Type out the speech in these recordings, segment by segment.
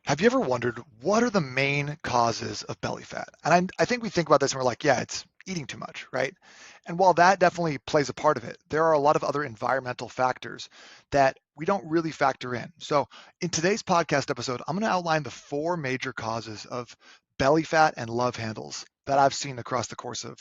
Have you ever wondered what are the main causes of belly fat? And I think we think about this and we're like, yeah, it's eating too much, right? And while that definitely plays a part of it, there are a lot of other environmental factors that we don't really factor in. So in today's podcast episode, I'm going to outline the four major causes of belly fat and love handles that I've seen across the course of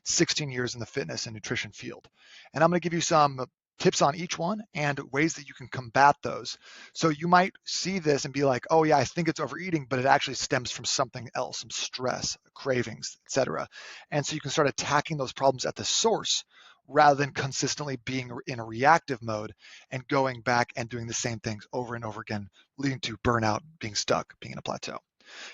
16 years in the fitness and nutrition field. And I'm going to give you some tips on each one and ways that you can combat those. So you might see this and be like, oh yeah, I think it's overeating, but it actually stems from something else, some stress, cravings, etc. And so you can start attacking those problems at the source rather than consistently being in a reactive mode and going back and doing the same things over and over again, leading to burnout, being stuck, being in a plateau.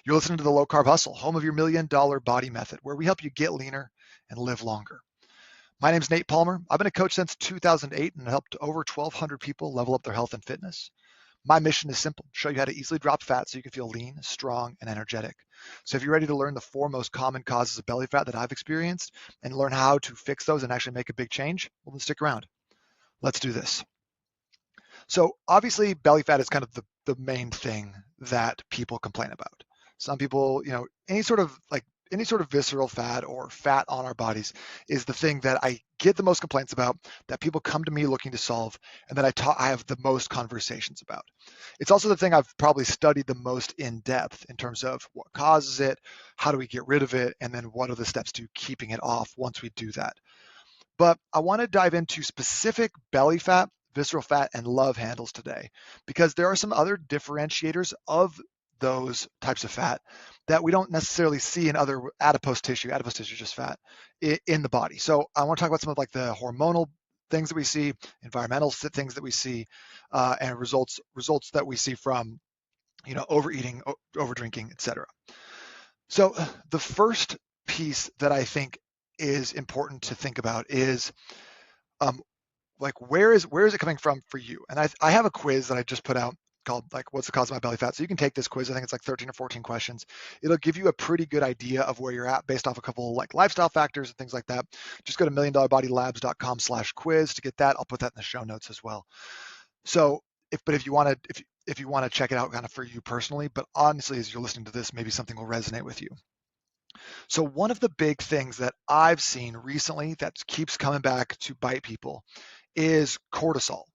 You're listening to the Low Carb Hustle, home of your $1 million body method, where we help you get leaner and live longer. My name is Nate Palmer. I've been a coach since 2008 and helped over 1,200 people level up their health and fitness. My mission is simple: show you how to easily drop fat so you can feel lean, strong, and energetic. So if you're ready to learn the four most common causes of belly fat that I've experienced and learn how to fix those and actually make a big change, well, then stick around. Let's do this. So obviously belly fat is kind of the main thing that people complain about. Some people, any sort of visceral fat or fat on our bodies is the thing that I get the most complaints about, that people come to me looking to solve, and that I have the most conversations about. It's also the thing I've probably studied the most in depth in terms of what causes it, how do we get rid of it, and then what are the steps to keeping it off once we do that. But I want to dive into specific belly fat, visceral fat, and love handles today, because there are some other differentiators of those types of fat that we don't necessarily see in other adipose tissue. Adipose tissue is just fat in the body. So I want to talk about some of like the hormonal things that we see, environmental things that we see, and results that we see from overeating, over drinking, etc. So the first piece that I think is important to think about is like where is it coming from for you? And I have a quiz that I just put out called like what's the cause of my belly fat. So you can take this quiz. I think it's like 13 or 14 questions. It'll give you a pretty good idea of where you're at based off a couple like lifestyle factors and things like that. Just go to milliondolarbodylabs.com/quiz to get that. I'll put that in the show notes as well. So if you want to check it out kind of for you personally, but honestly, as you're listening to this, maybe something will resonate with you. So one of the big things that I've seen recently that keeps coming back to bite people is cortisol.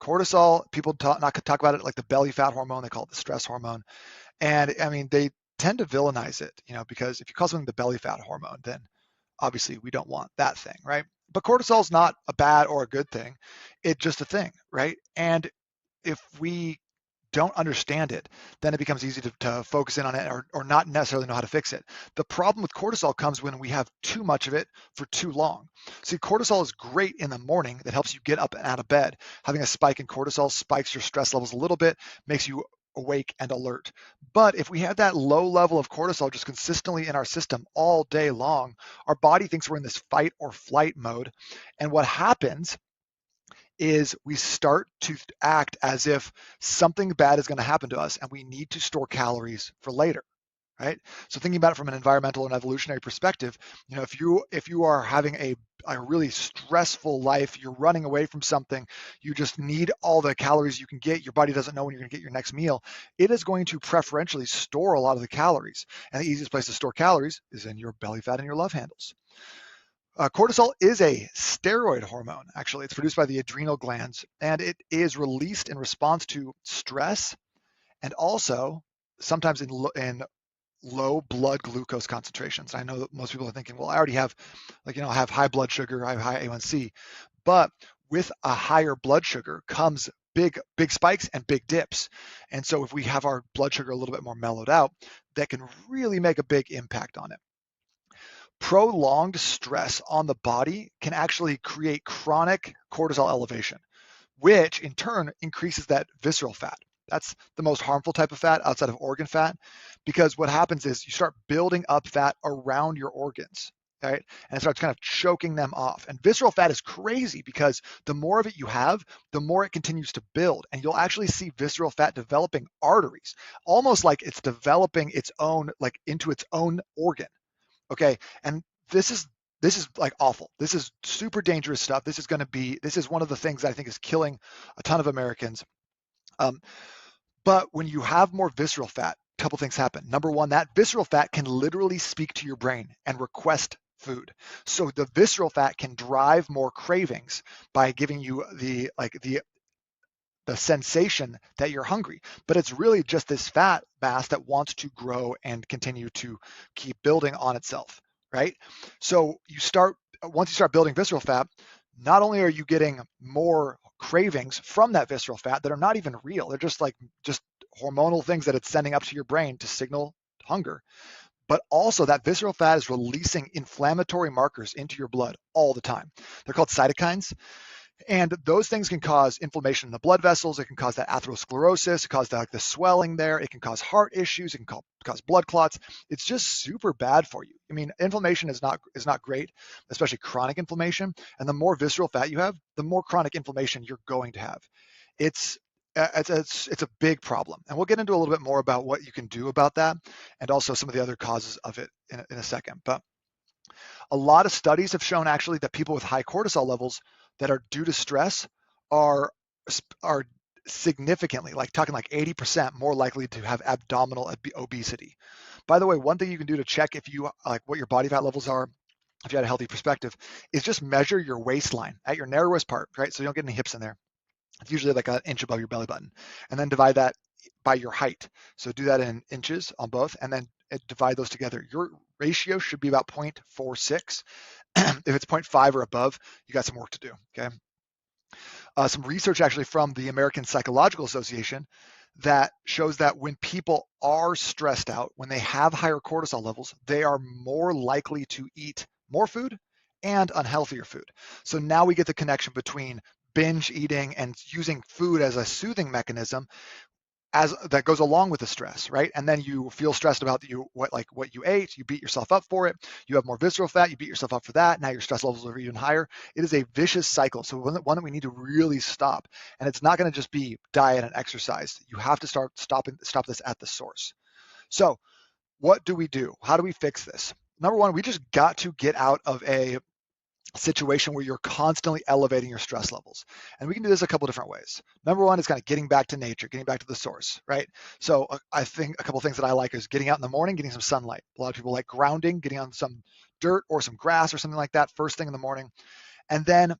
Cortisol, people talk about it like the belly fat hormone. They call it the stress hormone. And I mean, they tend to villainize it, because if you call something the belly fat hormone, then obviously we don't want that thing, right? But cortisol is not a bad or a good thing. It's just a thing, right? And if we don't understand it, then it becomes easy to focus in on it or not necessarily know how to fix it. The problem with cortisol comes when we have too much of it for too long. See, cortisol is great in the morning. That helps you get up and out of bed. Having a spike in cortisol spikes your stress levels a little bit, makes you awake and alert. But if we have that low level of cortisol just consistently in our system all day long, our body thinks we're in this fight or flight mode. And what happens is we start to act as if something bad is going to happen to us and we need to store calories for later, right? So thinking about it from an environmental and evolutionary perspective, if you are having a really stressful life, you're running away from something, you just need all the calories you can get, your body doesn't know when you're going to get your next meal, it is going to preferentially store a lot of the calories. And the easiest place to store calories is in your belly fat and your love handles. Cortisol is a steroid hormone. Actually, it's produced by the adrenal glands, and it is released in response to stress and also sometimes in low blood glucose concentrations. I know that most people are thinking, well, I already have, I have high blood sugar, I have high A1C, but with a higher blood sugar comes big spikes and big dips. And so if we have our blood sugar a little bit more mellowed out, that can really make a big impact on it. Prolonged stress on the body can actually create chronic cortisol elevation, which in turn increases that visceral fat. That's the most harmful type of fat outside of organ fat, because what happens is you start building up fat around your organs, right? And it starts kind of choking them off. And visceral fat is crazy because the more of it you have, the more it continues to build. And you'll actually see visceral fat developing arteries, almost like it's developing its own, like into its own organ. Okay, and this is like awful. This is super dangerous stuff. This is one of the things that I think is killing a ton of Americans. But when you have more visceral fat, a couple things happen. Number one, that visceral fat can literally speak to your brain and request food. So the visceral fat can drive more cravings by giving you the sensation that you're hungry, but it's really just this fat mass that wants to grow and continue to keep building on itself, right? So once you start building visceral fat, not only are you getting more cravings from that visceral fat that are not even real, they're just hormonal things that it's sending up to your brain to signal hunger, but also that visceral fat is releasing inflammatory markers into your blood all the time. They're called cytokines. And those things can cause inflammation in the blood vessels. It can cause that atherosclerosis, cause the swelling there. It can cause heart issues. It can cause blood clots. It's just super bad for you. I mean, inflammation is not great, especially chronic inflammation. And the more visceral fat you have, the more chronic inflammation you're going to have. It's a big problem. And we'll get into a little bit more about what you can do about that and also some of the other causes of it in a second. But a lot of studies have shown actually that people with high cortisol levels that are due to stress are significantly, like talking like 80% more likely to have abdominal obesity. By the way, one thing you can do to check if you like what your body fat levels are, if you had a healthy perspective, is just measure your waistline at your narrowest part, right? So you don't get any hips in there. It's usually like an inch above your belly button, and then divide that by your height. So do that in inches on both, and then divide those together. Your ratio should be about 0.46. If it's 0.5 or above, you got some work to do, okay? Some research actually from the American Psychological Association that shows that when people are stressed out, when they have higher cortisol levels, they are more likely to eat more food and unhealthier food. So now we get the connection between binge eating and using food as a soothing mechanism as that goes along with the stress, right? And then you feel stressed about what you ate, you beat yourself up for it, you have more visceral fat, you beat yourself up for that, now your stress levels are even higher. It is a vicious cycle. So one that we need to really stop. And it's not going to just be diet and exercise. You have to stop this at the source. So what do we do? How do we fix this? Number one, we just got to get out of a situation where you're constantly elevating your stress levels. And we can do this a couple different ways. Number one is kind of getting back to nature, getting back to the source, right? So I think a couple things that I like is getting out in the morning, getting some sunlight. A lot of people like grounding, getting on some dirt or some grass or something like that first thing in the morning. And then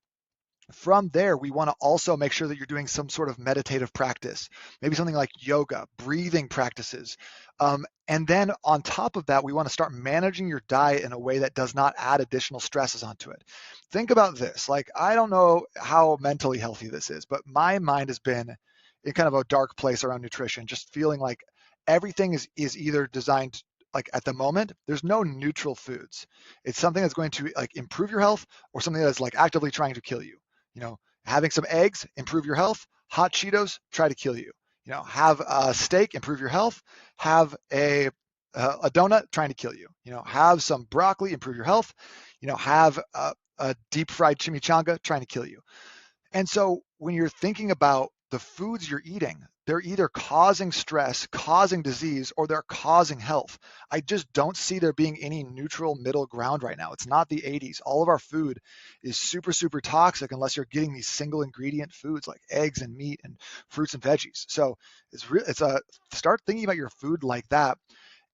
from there, we want to also make sure that you're doing some sort of meditative practice, maybe something like yoga, breathing practices. And then on top of that, we want to start managing your diet in a way that does not add additional stresses onto it. Think about this. Like, I don't know how mentally healthy this is, but my mind has been in kind of a dark place around nutrition, just feeling like everything is either designed like at the moment, there's no neutral foods. It's something that's going to like improve your health or something that's like actively trying to kill you. You know, having some eggs, improve your health. Hot Cheetos, try to kill you. You know, have a steak, improve your health. Have a donut, trying to kill you. You know, have some broccoli, improve your health. You know, have a deep fried chimichanga, trying to kill you. And so when you're thinking about the foods you're eating, they're either causing stress, causing disease, or they're causing health. I just don't see there being any neutral middle ground right now. It's not the 80s. All of our food is super, super toxic unless you're getting these single ingredient foods like eggs and meat and fruits and veggies. So start thinking about your food like that.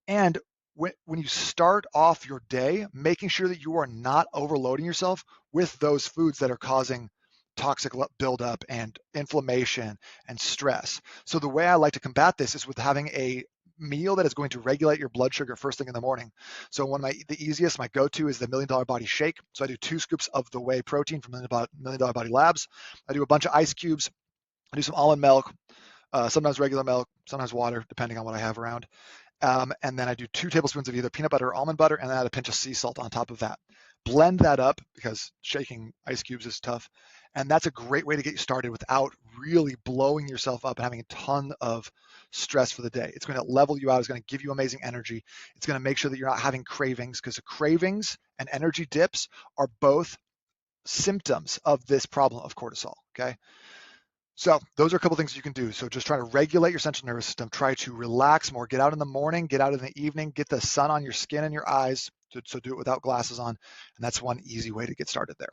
And when you start off your day, making sure that you are not overloading yourself with those foods that are causing toxic buildup and inflammation and stress. So the way I like to combat this is with having a meal that is going to regulate your blood sugar first thing in the morning. So the easiest, my go-to is the $1 Million Body Shake. So I do 2 scoops of the whey protein from $1 Million Body Labs. I do a bunch of ice cubes. I do some almond milk, sometimes regular milk, sometimes water, depending on what I have around. And then I do 2 tablespoons of either peanut butter or almond butter, and then add a pinch of sea salt on top of that. Blend that up because shaking ice cubes is tough. And that's a great way to get you started without really blowing yourself up and having a ton of stress for the day. It's going to level you out. It's going to give you amazing energy. It's going to make sure that you're not having cravings, because cravings and energy dips are both symptoms of this problem of cortisol, okay? So those are a couple things you can do. So just try to regulate your central nervous system. Try to relax more. Get out in the morning, get out in the evening, get the sun on your skin and your eyes. So do it without glasses on. And that's one easy way to get started there.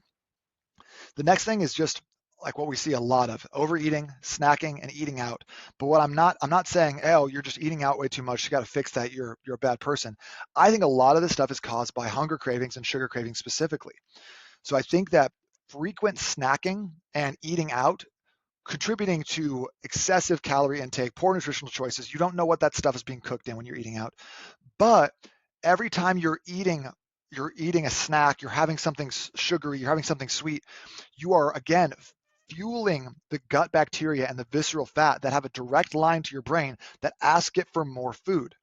The next thing is just like what we see a lot of: overeating, snacking, and eating out. But what I'm not saying, oh, you're just eating out way too much, you got to fix that, you're a bad person. I think a lot of this stuff is caused by hunger cravings and sugar cravings specifically. So I think that frequent snacking and eating out contributing to excessive calorie intake, poor nutritional choices. You don't know what that stuff is being cooked in when you're eating out. But every time you're eating a snack, you're having something sugary, you're having something sweet, you are again fueling the gut bacteria and the visceral fat that have a direct line to your brain that ask it for more food.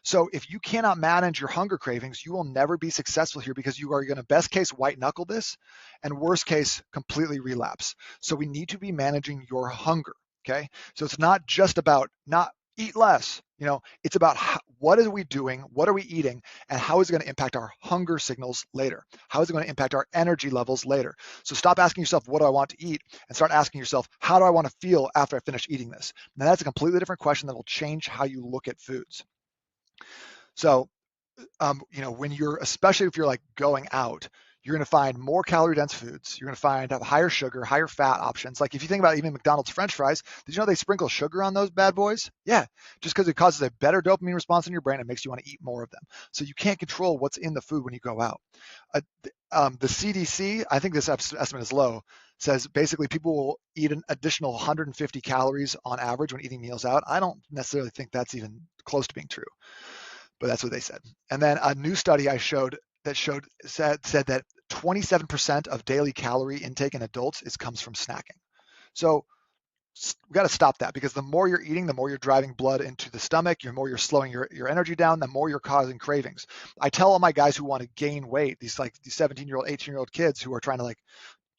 So if you cannot manage your hunger cravings, you will never be successful here, because you are going to best case white knuckle this and worst case completely relapse. So we need to be managing your hunger. Okay. So it's not just about not eat less, it's about what are we doing? What are we eating? And how is it going to impact our hunger signals later? How is it going to impact our energy levels later? So stop asking yourself, what do I want to eat? And start asking yourself, how do I want to feel after I finish eating this? Now that's a completely different question that will change how you look at foods. So, when especially if you're like going out, you're going to find more calorie dense foods. You're going to find higher sugar, higher fat options. Like if you think about even McDonald's French fries, did you know they sprinkle sugar on those bad boys? Yeah, just because it causes a better dopamine response in your brain, it makes you want to eat more of them. So you can't control what's in the food when you go out. The CDC, I think this estimate is low, says basically people will eat an additional 150 calories on average when eating meals out. I don't necessarily think that's even close to being true, but that's what they said. And then a new study I showed said that 27% of daily calorie intake in adults comes from snacking. So we got to stop that, because the more you're eating, the more you're driving blood into the stomach, the more you're slowing your energy down, the more you're causing cravings. I tell all my guys who want to gain weight, these 17-year-old, 18-year-old kids who are trying to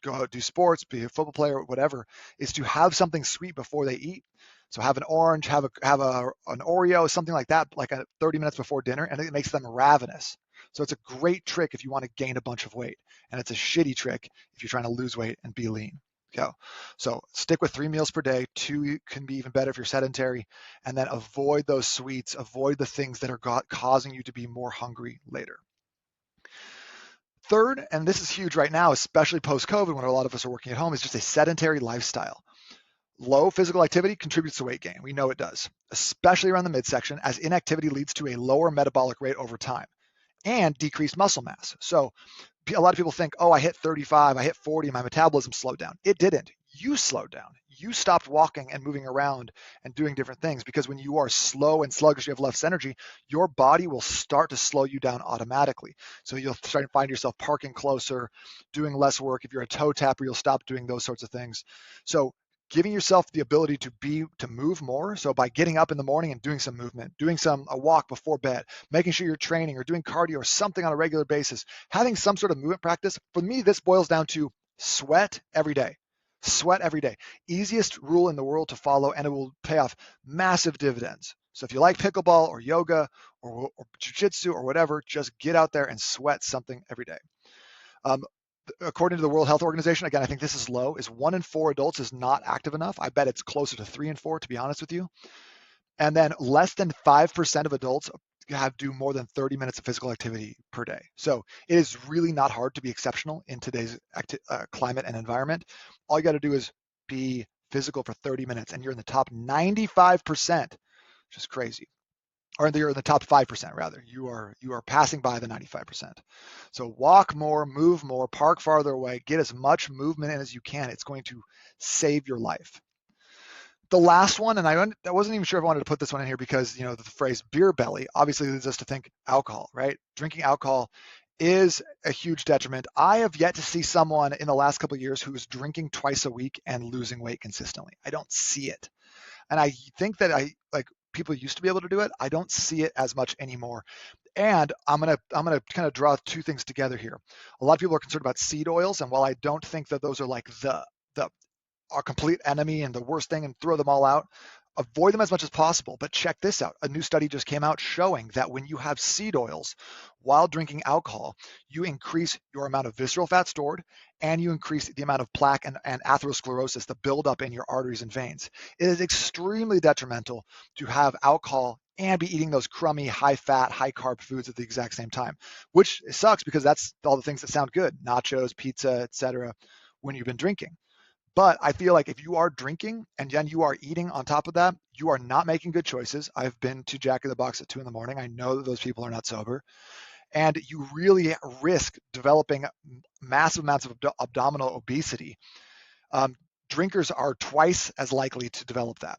go out, do sports, be a football player, whatever, is to have something sweet before they eat. So have an orange, have an Oreo, something like that, like 30 minutes before dinner, and it makes them ravenous. So it's a great trick if you want to gain a bunch of weight, and it's a shitty trick if you're trying to lose weight and be lean. So stick with 3 meals per day. 2 can be even better if you're sedentary, and then avoid those sweets, avoid the things that are causing you to be more hungry later. Third, and this is huge right now, especially post-COVID when a lot of us are working at home, is just a sedentary lifestyle. Low physical activity contributes to weight gain. We know it does, especially around the midsection, as inactivity leads to a lower metabolic rate over time and decreased muscle mass. So a lot of people think, oh, I hit 35, I hit 40, my metabolism slowed down. It didn't. You slowed down. You stopped walking and moving around and doing different things, because when you are slow and sluggish, you have less energy, your body will start to slow you down automatically. So you'll start to find yourself parking closer, doing less work. If you're a toe tapper, you'll stop doing those sorts of things. So giving yourself the ability to move more. So by getting up in the morning and doing some movement, doing a walk before bed, making sure you're training or doing cardio or something on a regular basis, having some sort of movement practice. For me, this boils down to sweat every day. Sweat every day. Easiest rule in the world to follow, and it will pay off massive dividends. So if you like pickleball or yoga or jiu-jitsu or whatever, just get out there and sweat something every day. According to the World Health Organization, again, I think this is low, is 1 in 4 adults is not active enough. I bet it's closer to 3 in 4, to be honest with you. And then less than 5% of adults do more than 30 minutes of physical activity per day. So it is really not hard to be exceptional in today's climate and environment. All you got to do is be physical for 30 minutes, and you're in the top 95%, which is crazy. Or you're in the top 5%, rather. You are passing by the 95%. So walk more, move more, park farther away, get as much movement in as you can. It's going to save your life. The last one, and I wasn't even sure if I wanted to put this one in here, because the phrase beer belly obviously leads us to think alcohol, right? Drinking alcohol is a huge detriment. I have yet to see someone in the last couple of years who's drinking twice a week and losing weight consistently. I don't see it. And I think that people used to be able to do it. I don't see it as much anymore. And I'm gonna kind of draw 2 things together here. A lot of people are concerned about seed oils, and while I don't think that those are like our complete enemy and the worst thing and throw them all out, avoid them as much as possible. But check this out. A new study just came out showing that when you have seed oils while drinking alcohol, you increase your amount of visceral fat stored, and you increase the amount of plaque and atherosclerosis, the buildup in your arteries and veins. It is extremely detrimental to have alcohol and be eating those crummy, high-fat, high-carb foods at the exact same time, which sucks, because that's all the things that sound good, nachos, pizza, etc., when you've been drinking. But I feel like if you are drinking and then you are eating on top of that, you are not making good choices. I've been to Jack in the Box at 2 in the morning. I know that those people are not sober. And you really risk developing massive amounts of abdominal obesity. Um, Drinkers are twice as likely to develop that.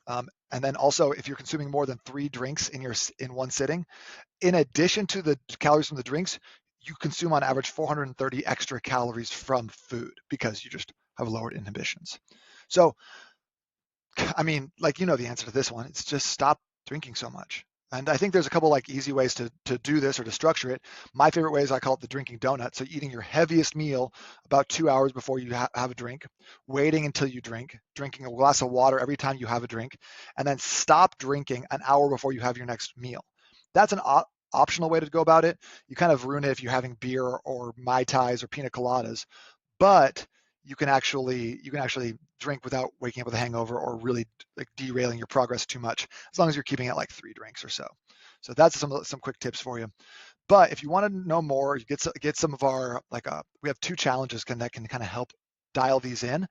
And then also, if you're consuming more than 3 drinks in one sitting, in addition to the calories from the drinks, you consume on average 430 extra calories from food because you just have lowered inhibitions. So, I mean, like, you know the answer to this one. It's just stop drinking so much. And I think there's a couple like easy ways to do this or to structure it. My favorite way is I call it the drinking donut. So eating your heaviest meal about 2 hours before you have a drink, waiting until you drink, drinking a glass of water every time you have a drink, and then stop drinking an hour before you have your next meal. That's an optional way to go about it. You kind of ruin it if you're having beer or Mai Tais or pina coladas, but you can actually drink without waking up with a hangover or really like derailing your progress too much, as long as you're keeping it like 3 drinks or so. So that's some quick tips for you. But if you want to know more, you get some of our we have 2 challenges that can kind of help dial these in.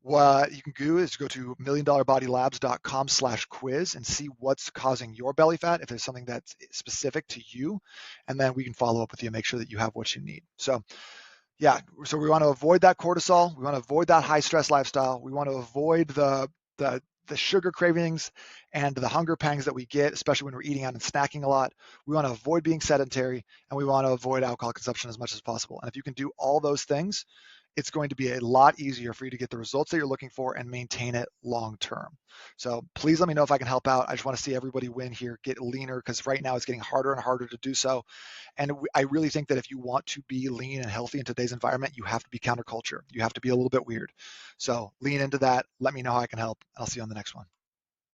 What you can do is go to milliondolarbodylabs.com/quiz and see what's causing your belly fat, if there's something that's specific to you, and then we can follow up with you and make sure that you have what you need. So yeah, so we want to avoid that cortisol. We want to avoid that high stress lifestyle. We want to avoid the sugar cravings and the hunger pangs that we get, especially when we're eating out and snacking a lot. We want to avoid being sedentary, and we want to avoid alcohol consumption as much as possible. And if you can do all those things, it's going to be a lot easier for you to get the results that you're looking for and maintain it long term. So please let me know if I can help out. I just want to see everybody win here, get leaner, because right now it's getting harder and harder to do so. And I really think that if you want to be lean and healthy in today's environment, you have to be counterculture. You have to be a little bit weird. So lean into that. Let me know how I can help. I'll see you on the next one.